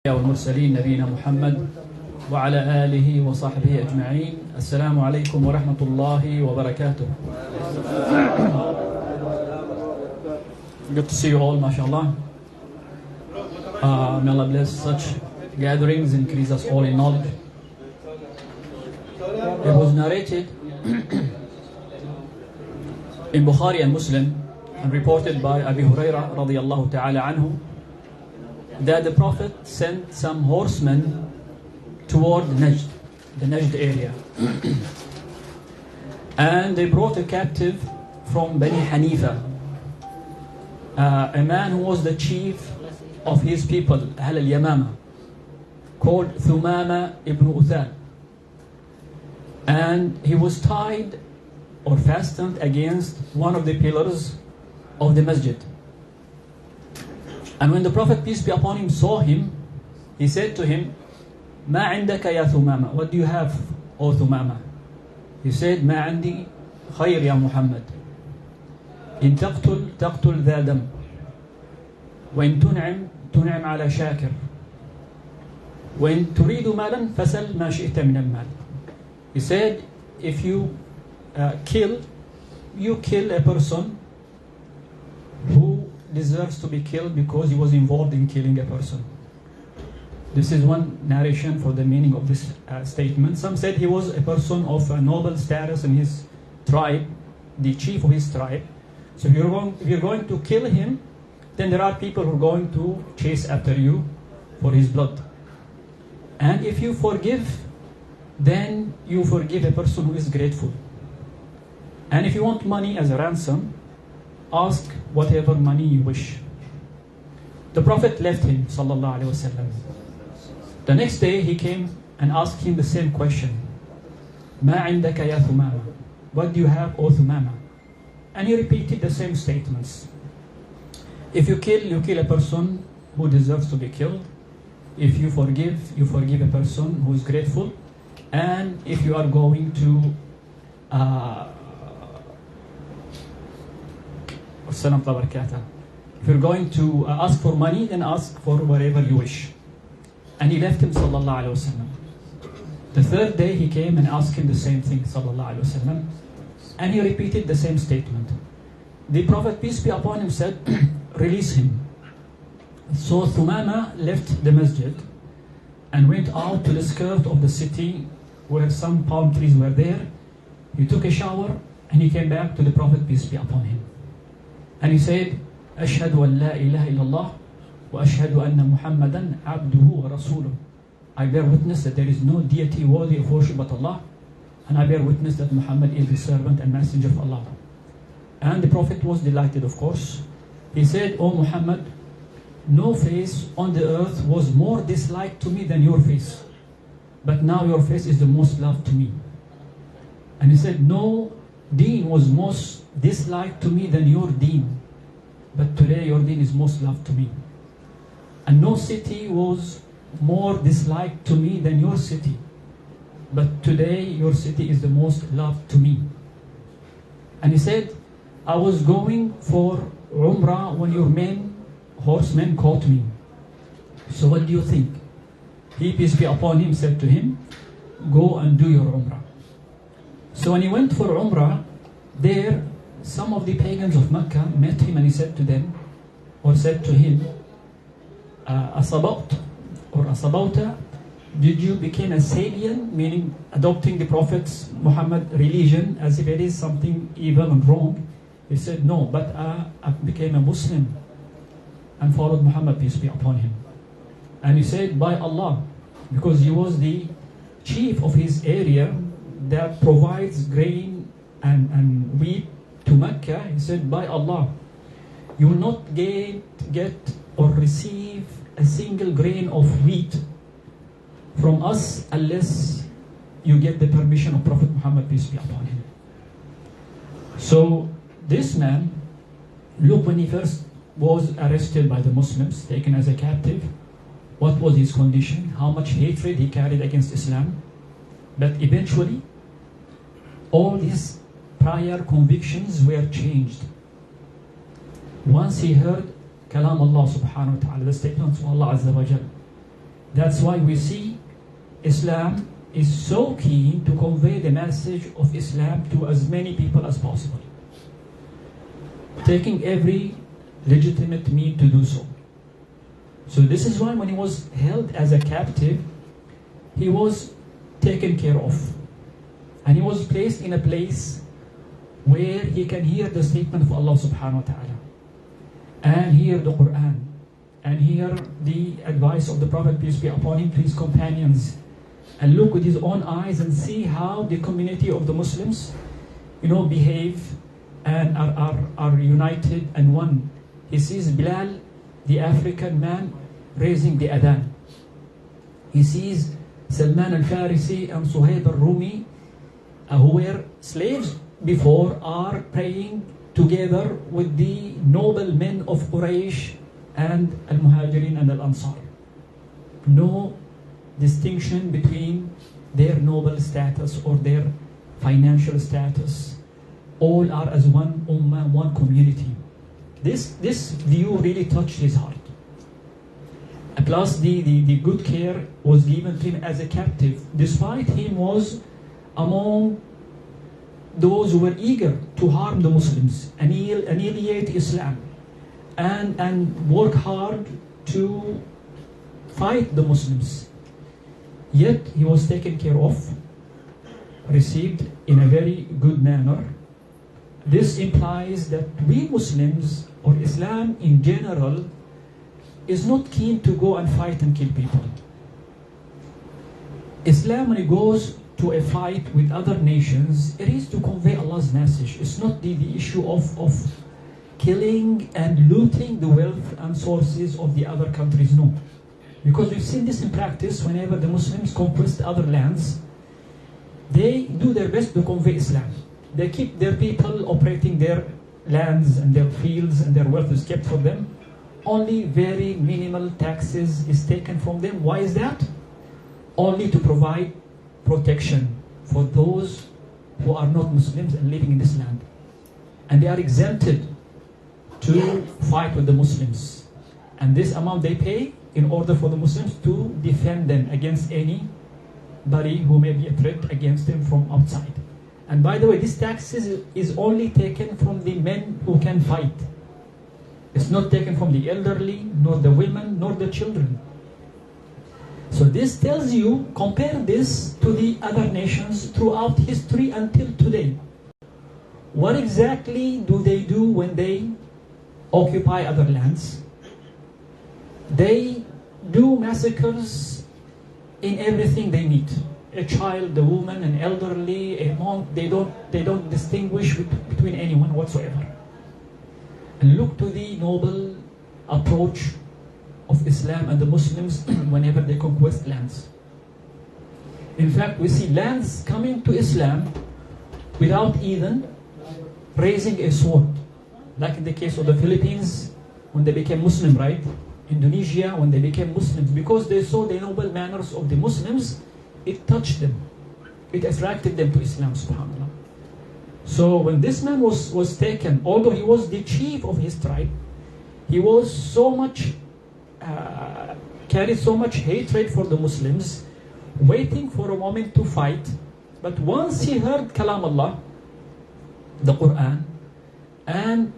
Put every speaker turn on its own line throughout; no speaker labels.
والمرسلين نبينا محمد وعلى آله وصحبه أجمعين. السلام عليكم ورحمة الله وبركاته. Good to see you all, mashallah. May Allah bless such gatherings, increase us all in knowledge. It was narrated in Bukhari and Muslim and reported by Abu Hurairah radiyallahu ta'ala anhu that the Prophet sent some horsemen toward Najd, the Najd area. And they brought a captive from Bani Hanifa, a man who was the chief of his people, Ahl al-Yamama, called Thumāmah ibn Uthāl. And he was tied or fastened against one of the pillars of the masjid. And when the Prophet, peace be upon him, saw him, he said to him, مَا عِنْدَكَ يَا ثُمَامَةَ? What do you have, O Thumāmah? He said, مَا عِنْدِي خَيْرٍ يَا مُحَمَّدٍ إِن تَقْتُلْ تَقْتُلْ ذَا دَمٍ وَإِن تُنْعِمْ تُنْعِمْ عَلَى شَاكِرٍ وَإِن تُرِيدُ مَالًا فَسَلْ مَا شِئْتَ مِنَ الْمَالِ. He said, if you kill a person who deserves to be killed because he was involved in killing a person. This is one narration for the meaning of this statement. Some said he was a person of a noble status in his tribe, the chief of his tribe. So if you're going to kill him, then there are people who are going to chase after you for his blood. And if you forgive, then you forgive a person who is grateful. And if you want money as a ransom, ask whatever money you wish. The Prophet left him, sallallahu alaihi wasallam. The next day he came and asked him the same question. مَا عِنْدَكَ يَا ثُمَامَةَ? What do you have, O Thumāmah? And he repeated the same statements. If you kill a person who deserves to be killed. If you forgive a person who is grateful. And if you are going to if you're going to ask for money, then ask for whatever you wish. And he left him, sallallahu alaihi wasallam. The third day he came and asked him the same thing, sallallahu alaihi wasallam, and he repeated the same statement. The Prophet, peace be upon him, said, release him. So Thumāmah left the masjid and went out to the skirt of the city where some palm trees were there. He took a shower and he came back to the Prophet, peace be upon him. And he said, أشهد أن لا إله إلا الله وأشهد أن محمدا عبده ورسوله. I bear witness that there is no deity worthy of worship but Allah, and I bear witness that Muhammad is the servant and messenger of Allah. And the Prophet was delighted, of course. He said, O Muhammad, no face on the earth was more disliked to me than your face, but now your face is the most loved to me. And he said, no deen was most disliked to me than your deen, but today your deen is most loved to me. And no city was more disliked to me than your city, but today your city is the most loved to me. And he said, I was going for Umrah when your horsemen caught me. So what do you think? He, peace be upon him, said to him, go and do your Umrah. So when he went for Umrah, there some of the pagans of Mecca met him, and he said to them, or said to him, Asabaut or Asabauta, did you become a Sabian, meaning adopting the Prophet's Muhammad religion as if it is something evil and wrong? He said, no, but I became a Muslim and followed Muhammad, peace be upon him. And he said, by Allah, because he was the chief of his area that provides grain and wheat to Mecca, he said, by Allah, you will not get or receive a single grain of wheat from us unless you get the permission of Prophet Muhammad, peace be upon him. So this man, look, when he first was arrested by the Muslims, taken as a captive, what was his condition? How much hatred he carried against Islam. But eventually, all his prior convictions were changed. Once he heard Kalam Allah subhanahu wa ta'ala, the statements of Allah Azza wa Jal, That's why we see Islam is so keen to convey the message of Islam to as many people as possible, taking every legitimate means to do so. So this is why when he was held as a captive, he was taken care of. And he was placed in a place where he can hear the statement of Allah subhanahu wa ta'ala, and hear the Quran, and hear the advice of the Prophet, peace be upon him, to his companions, and look with his own eyes and see how the community of the Muslims, behave and are united and one. He sees Bilal, the African man, raising the adhan. He sees Salman al-Farisi and Suhaib al-Rumi, who were slaves before, are praying together with the noble men of Quraysh and al-Muhajirin and al-Ansar. No distinction between their noble status or their financial status. All are as one ummah, one community. This view really touched his heart. Plus the good care was given to him as a captive, despite him was among those who were eager to harm the Muslims, annihilate Islam, and work hard to fight the Muslims. Yet he was taken care of, received in a very good manner. This implies that we Muslims, or Islam in general, is not keen to go and fight and kill people. Islam, when it goes to a fight with other nations, it is to convey Allah's message. It's not the issue of killing and looting the wealth and sources of the other countries, no. Because we've seen this in practice. Whenever the Muslims conquest other lands, they do their best to convey Islam. They keep their people operating their lands and their fields, and their wealth is kept for them. Only very minimal taxes is taken from them. Why is that? Only to provide protection for those who are not Muslims and living in this land. And they are exempted to fight with the Muslims. And this amount they pay in order for the Muslims to defend them against anybody who may be a threat against them from outside. And by the way, this tax is only taken from the men who can fight. It's not taken from the elderly, nor the women, nor the children. So this tells you, compare this to the other nations throughout history until today. What exactly do they do when they occupy other lands? They do massacres in everything they meet. A child, a woman, an elderly, a monk, they don't distinguish between anyone whatsoever. And look to the noble approach of Islam and the Muslims whenever they conquest lands. In fact, we see lands coming to Islam without even raising a sword. Like in the case of the Philippines, when they became Muslim, right? Indonesia, when they became Muslims, because they saw the noble manners of the Muslims, it touched them. It attracted them to Islam, subhanAllah. So when this man was taken, although he was the chief of his tribe, he was so much, carried so much hatred for the Muslims, waiting for a moment to fight. But once he heard Kalam Allah, the Quran, and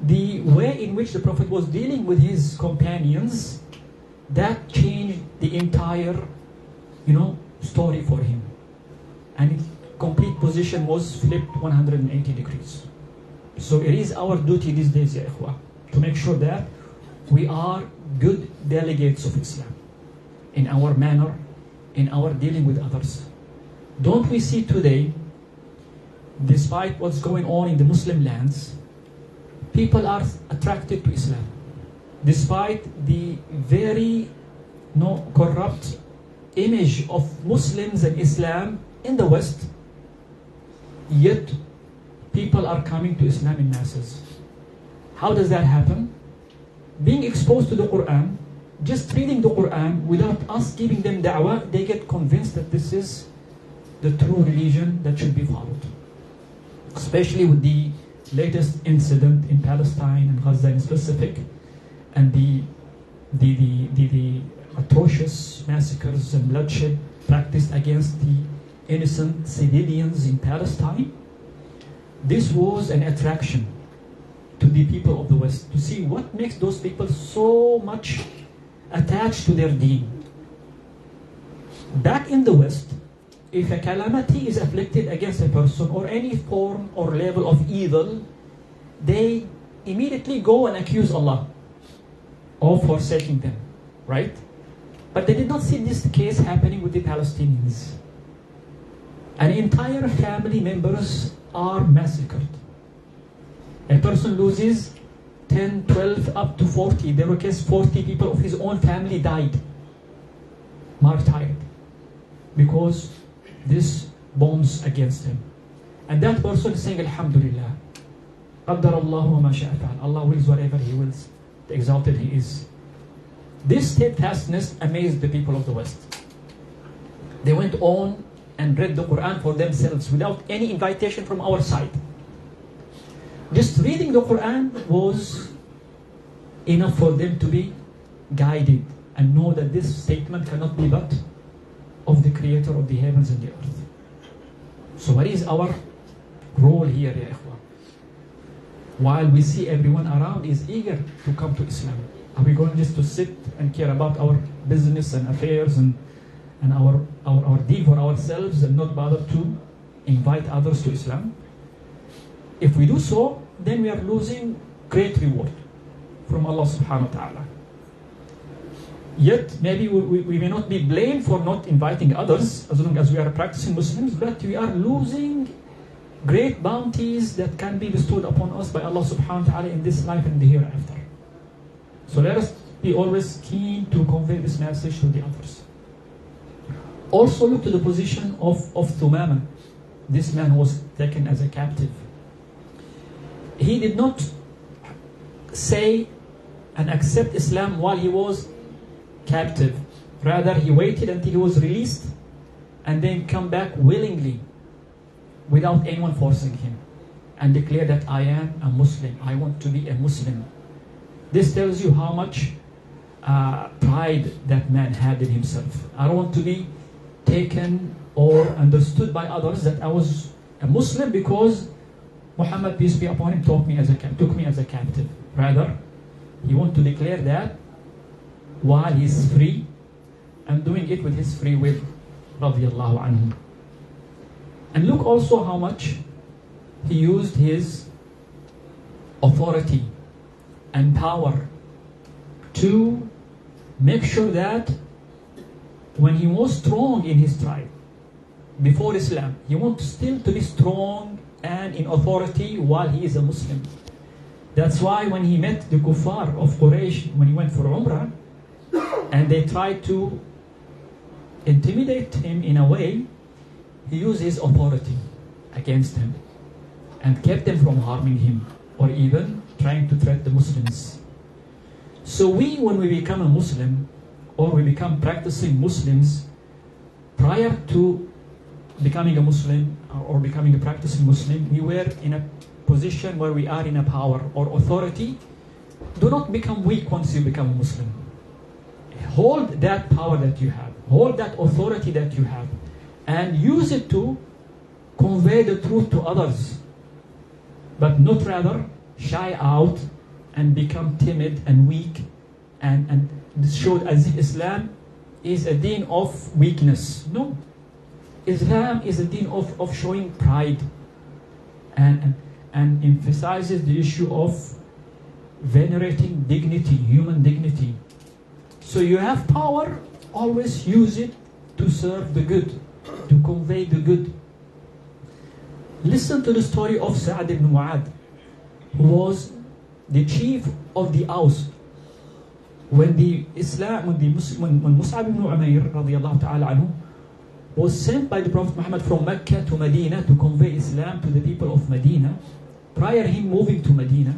the way in which the Prophet was dealing with his companions, that changed the entire, story for him. And his complete position was flipped 180 degrees. So it is our duty these days, ya ikhwah, to make sure that we are good delegates of Islam in our manner, in our dealing with others. Don't we see today, despite what's going on in the Muslim lands, people are attracted to Islam, despite the very corrupt image of Muslims and Islam in the West, yet people are coming to Islam in masses. How does that happen? Being exposed to the Quran, just reading the Quran without us giving them da'wah, they get convinced that this is the true religion that should be followed. Especially with the latest incident in Palestine and Gaza in specific, and the atrocious massacres and bloodshed practiced against the innocent civilians in Palestine, this was an attraction to the people of the West, to see what makes those people so much attached to their deen. Back in the West, if a calamity is afflicted against a person or any form or level of evil, they immediately go and accuse Allah of forsaking them, right? But they did not see this case happening with the Palestinians. An entire family members are massacred. A person loses 10, 12, up to 40. There were cases 40 people of his own family died, martyred, because this bombs against him. And that person is saying, Alhamdulillah, قدر الله وما شاء فعل. Allah wills whatever He wills. The exalted He is. This steadfastness amazed the people of the West. They went on and read the Quran for themselves without any invitation from our side. Just reading the Quran was enough for them to be guided and know that this statement cannot be but of the Creator of the heavens and the earth. So what is our role here, ya ikhwan? While we see everyone around is eager to come to Islam, are we going just to sit and care about our business and affairs and our deed for ourselves and not bother to invite others to Islam? If we do so, then we are losing great reward from Allah subhanahu wa ta'ala. Yet, maybe we may not be blamed for not inviting others as long as we are practicing Muslims, but we are losing great bounties that can be bestowed upon us by Allah subhanahu wa ta'ala in this life and the hereafter. So let us be always keen to convey this message to the others. Also look to the position of Thumāmah. This man was taken as a captive. He did not say and accept Islam while he was captive. Rather, he waited until he was released and then come back willingly without anyone forcing him and declare that I am a Muslim. I want to be a Muslim. This tells you how much pride that man had in himself. I don't want to be taken or understood by others that I was a Muslim because Muhammad, peace be upon him, took me as a captive. Rather, he wants to declare that while he's free and doing it with his free will, radiyallahu anhu. And look also how much he used his authority and power to make sure that when he was strong in his tribe before Islam, he wants still to be strong and in authority while he is a Muslim. That's why when he met the kuffar of Quraysh, when he went for Umrah, and they tried to intimidate him in a way, he used his authority against them and kept them from harming him or even trying to threaten the Muslims. So when we become a Muslim or we become practicing Muslims, prior to becoming a Muslim or becoming a practicing Muslim, we were in a position where we are in a power or authority. Do not become weak once you become a Muslim. Hold that power that you have, hold that authority that you have, and use it to convey the truth to others, but not rather shy out and become timid and weak and showed as if Islam is a deen of weakness. No. Islam is a deen of showing pride and emphasizes the issue of venerating dignity, human dignity. So you have power, always use it to serve the good, to convey the good. Listen to the story of Sa'd ibn Mu'adh, who was the chief of the Aus. When Mus'ab ibn Umair radiyallahu ta'ala anhu was sent by the Prophet Muhammad from Mecca to Medina to convey Islam to the people of Medina, prior him moving to Medina,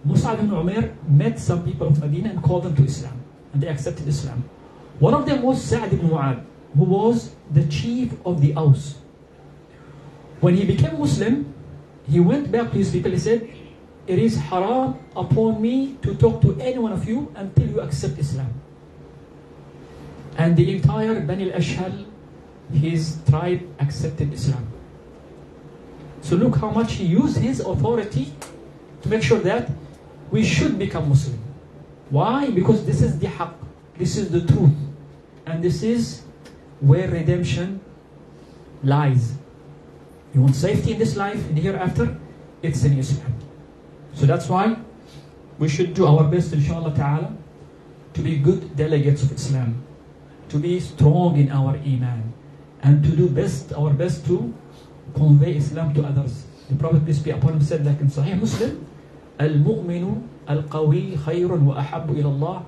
Mus'ab ibn Umair met some people of Medina and called them to Islam, and they accepted Islam. One of them was Sa'd ibn Mu'adh, who was the chief of the Aus. When he became Muslim, he went back to his people. He said, "It is haram upon me to talk to any one of you until you accept Islam." And the entire Bani al-Ashhal, his tribe, accepted Islam. So look how much he used his authority to make sure that we should become Muslim. Why? Because this is the haqq, this is the truth, and this is where redemption lies. You want safety in this life and hereafter? It's in Islam. So that's why we should do our best, inshallah ta'ala, to be good delegates of Islam, to be strong in our iman, and to do our best to convey Islam to others. The Prophet, peace be upon him, said, like in Sahih Muslim, Al-mu'minu al-qawi khayrun wa ahabbu ila Allah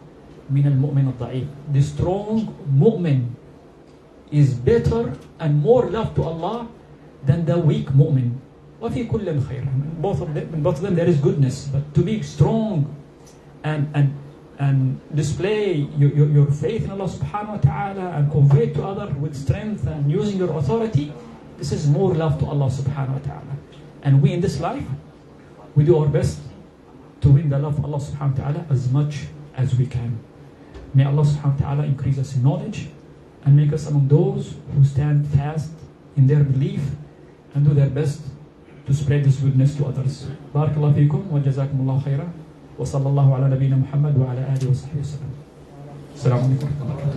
min al-mu'min al-da'if. The strong mu'min is better and more loved to Allah than the weak mu'min. وَفِي كُلٍّ خَيْرٍ. In both of them there is goodness, but to be strong and display your faith in Allah subhanahu wa ta'ala and convey it to others with strength and using your authority, this is more love to Allah subhanahu wa ta'ala. And we in this life, we do our best to win the love of Allah subhanahu wa ta'ala as much as we can. May Allah subhanahu wa ta'ala increase us in knowledge and make us among those who stand fast in their belief and do their best to spread this goodness to others. Barakallahu feekum wa jazakumullahu khairan wa sallallahu ala nabiyyina Muhammad wa ala alihi wa sahbihi wa sallam. Assalamu alaikum.